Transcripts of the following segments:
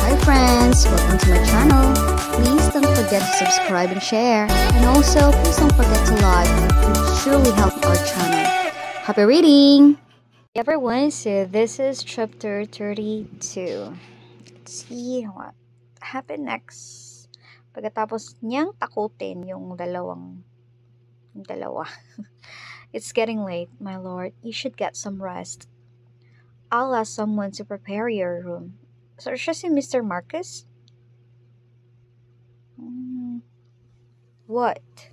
Hi friends, welcome to my channel. Please don't forget to subscribe and share. And also, please don't forget to like. It will surely help our channel. Happy reading! Hey everyone, so this is chapter 32. Let's see what happened next. Pagkatapos niyang takutin yung dalawa. It's getting late, my lord. You should get some rest. I'll ask someone to prepare your room. So, siya si Mr. Marcus? What?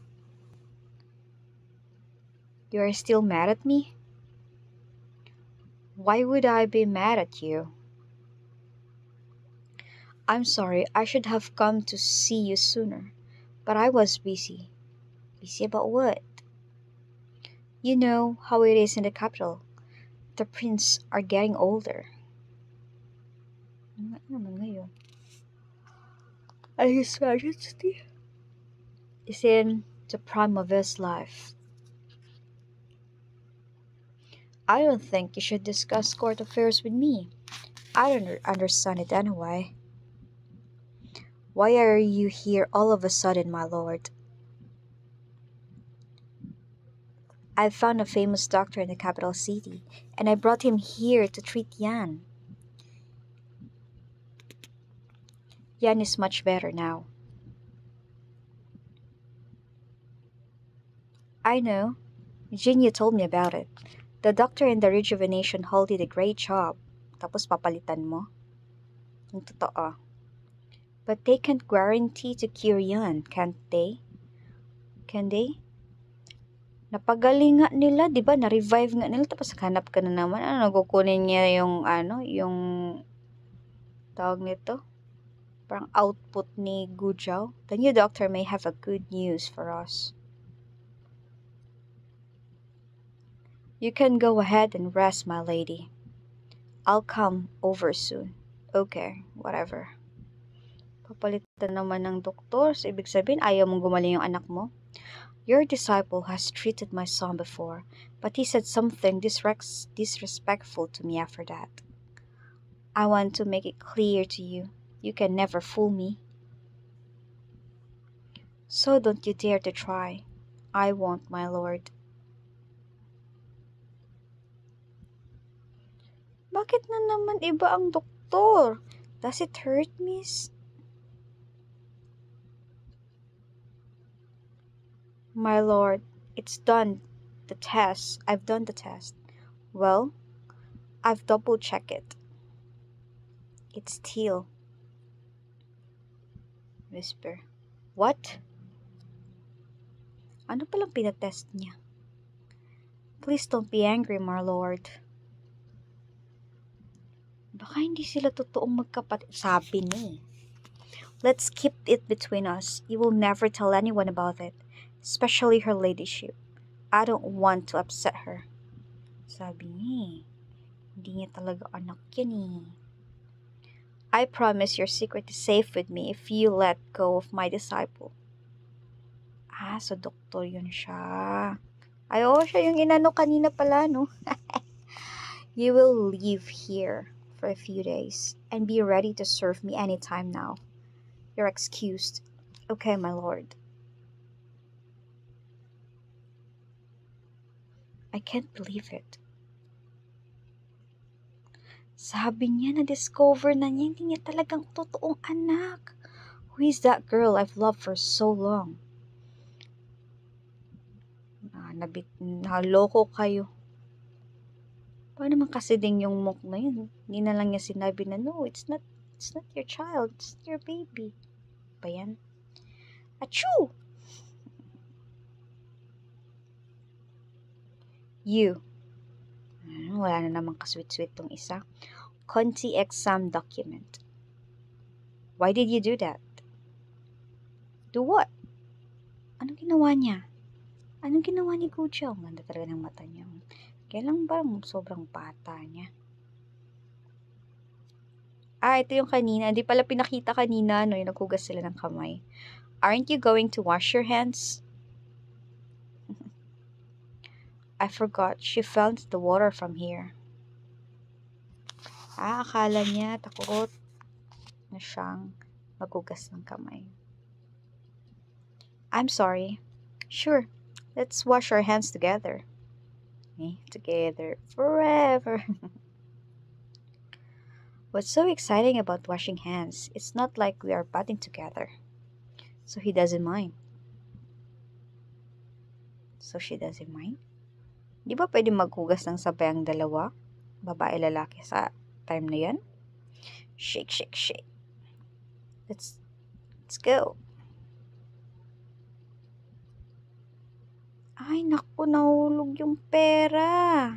You are still mad at me? Why would I be mad at you? I'm sorry, I should have come to see you sooner. But I was busy. Busy about what? You know how it is in the capital. The prince are getting older. Ano naman ngayon? His Majesty is in the prime of his life. I don't think you should discuss court affairs with me. I don't understand it anyway. Why are you here all of a sudden, my lord? I found a famous doctor in the capital city, and I brought him here to treat Yan. Yan is much better now. I know. Jinnya told me about it. The doctor in the rejuvenation hall did a great job. Tapos papalitan mo? Yung totoo. But they can't guarantee to cure Yan, can't they? Can they? Napagaling nga nila, di ba? Na-revive nga nila, tapos hanap ka na naman. Kukunin niya yung, yung tawag nito? Parang output ni Gujiao. The new doctor may have a good news for us. You can go ahead and rest, my lady. I'll come over soon. Okay, whatever. Papalitan naman ng doktor. So, ibig sabihin, ayaw mong gumaling yung anak mo? Your disciple has treated my son before, but he said something disrespectful to me after that. I want to make it clear to you. You can never fool me. So don't you dare to try. I won't, my lord. Bakit na naman iba ang doktor? Does it hurt, miss? My lord, it's done. The test. I've done the test. Well, I've double-checked it. It's still. Whisper. What? Ano palang pinatest niya? Please don't be angry, my lord. Baka hindi sila totoong magkapatid. Sabi ni. Let's keep it between us. You will never tell anyone about it. Especially her ladyship. I don't want to upset her. Sabi ni. Hindi niya talaga anak yan eh. I promise your secret is safe with me if you let go of my disciple. So doktor yun siya. Ay, oo, siya yung inano kanina pala, no? You will leave here for a few days and be ready to serve me anytime now. You're excused. Okay, my lord. I can't believe it. Sabi niya na-discover na niya hindi niya talagang totoong anak. Who is that girl I've loved for so long? Naloko kayo. Paano naman kasi ding yung mock na yun? Hindi na lang niya sinabi na, no, it's not your child, it's your baby. Pa yan? Achoo! You. Wala na namang kasweet-sweet tong isa. Conti exam document. Why did you do that? Do what? Anong ginawa niya? Anong ginawa ni Gujiao? Ang ganda talaga ng mata niya. Kailan parang sobrang bata niya. Ito yung kanina. Hindi pala pinakita kanina, no? Yung naghugas sila ng kamay. Aren't you going to wash your hands? I forgot. She fell into the water from here. Akala niya, takot. na siyang magugas ng kamay. I'm sorry. Sure, let's wash our hands together. Together forever. What's so exciting about washing hands? It's not like we are batting together. So he doesn't mind. So she doesn't mind? Di ba pwede maghugas ng sabay ang dalawa? Babae, lalaki sa time na yan? Shake, shake, shake. Let's go. Ay, naku, nahulog yung pera.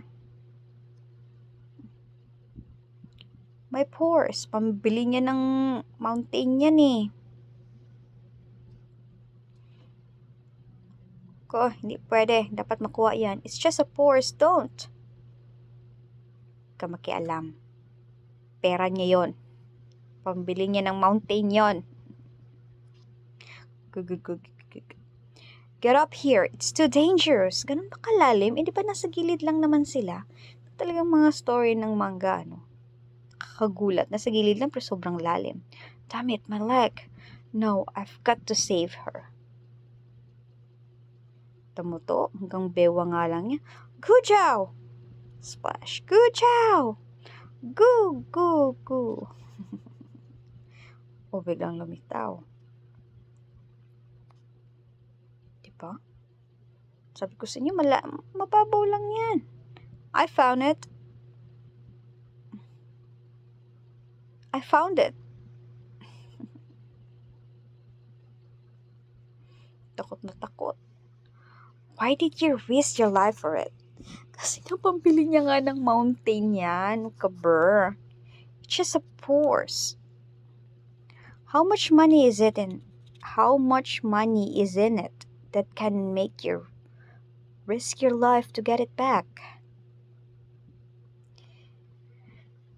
My purse. Pambili niya ng mountain yan eh. Ko, hindi pwede. Dapat makuha yan. It's just a purse. Don't. Ka makialam. Pera niya yon. Pambili niya ng mountain yon. Get up here. It's too dangerous. Ganun ba kalalim? Hindi ba nasa gilid lang naman sila? Talagang mga story ng manga, ano? Nakakagulat. Nasa gilid lang pero sobrang lalim. Damn it, my leg. No, I've got to save her. Tamo to, hanggang bewa nga lang niya. Gujaw! Splash. Gujaw! Gu, gu, gu. O biglang lumitaw. Diba? Sabi ko sa inyo, mababaw lang yan. I found it. I found it. Takot na takot. Why did you risk your life for it? Kasi napambili niya nga ng mountain yan, kaber. It's just a purse. How much money is it in it that can make you risk your life to get it back?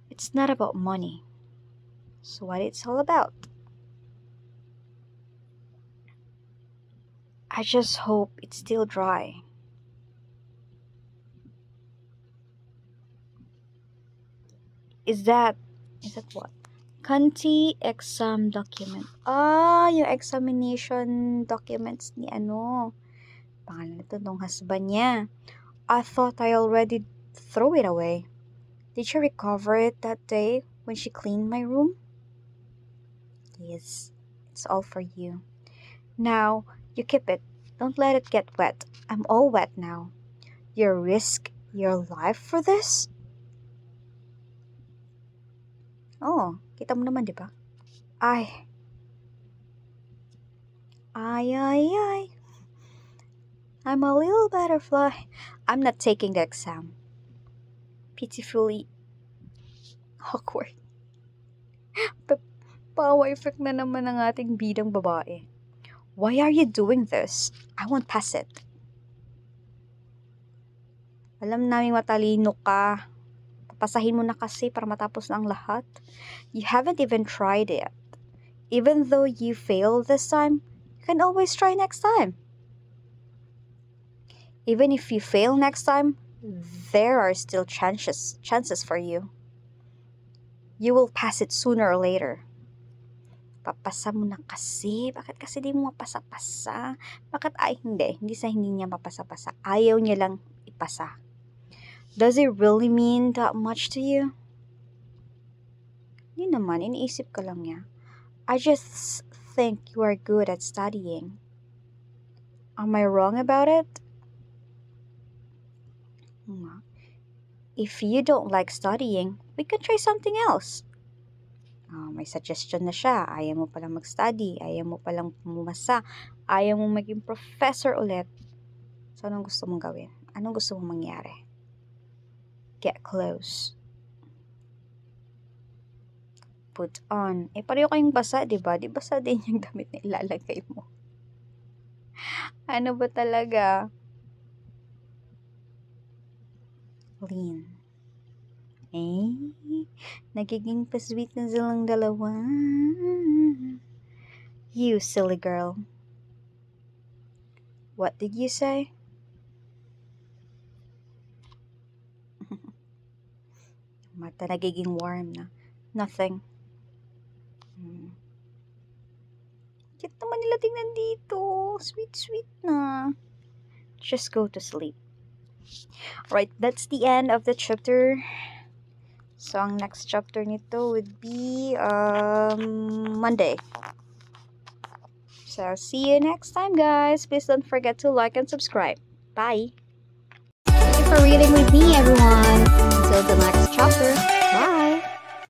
It's not about money. So what it's all about? I just hope it's still dry. Is that what? Kanti exam document. Yung examination documents ni ano. Pangalan nito nung husband niya. I thought I already threw it away. Did she recover it that day when she cleaned my room? Yes, it's all for you. Now, you keep it. Don't let it get wet. I'm all wet now. You risk your life for this? Oh, kita mo naman, di ba? Ay. I'm a little butterfly. I'm not taking the exam. Pitifully awkward. Power effect na naman ng ating bidang babae. Why are you doing this? I won't pass it. Alam naming matalino ka. Papasahin mo na kasi para matapos na ang lahat. You haven't even tried it. Even though you failed this time, you can always try next time. Even if you fail next time, there are still chances for you. You will pass it sooner or later. Papasa mo na kasi. Bakit kasi di mo mapasa-pasa? Bakit hindi sa hindi niya mapasa-pasa. Ayaw niya lang ipasa. Does it really mean that much to you? Hindi naman, iniisip ka lang niya. I just think you are good at studying. Am I wrong about it? If you don't like studying, we can try something else. May suggestion na siya. Ayaw mo palang mag-study. Ayaw mo palang pumasa. Ayaw mo maging professor ulit. So, anong gusto mong gawin? Anong gusto mong mangyari? Get close. Put on. Pareho kayong basa, diba? Di basa din yung damit na ilalagay mo. Ano ba talaga? Lean. Nagiging pa-sweet na silang dalawa. You silly girl. What did you say? Mata nagiging warm na. Nothing. Cute naman nila tingnan dito. Sweet, sweet na. Just go to sleep. Right, that's the end of the chapter. So, ang next chapter nito would be Monday. So, see you next time, guys. Please don't forget to like and subscribe. Bye. Thank you for reading with me, everyone. Until the next chapter.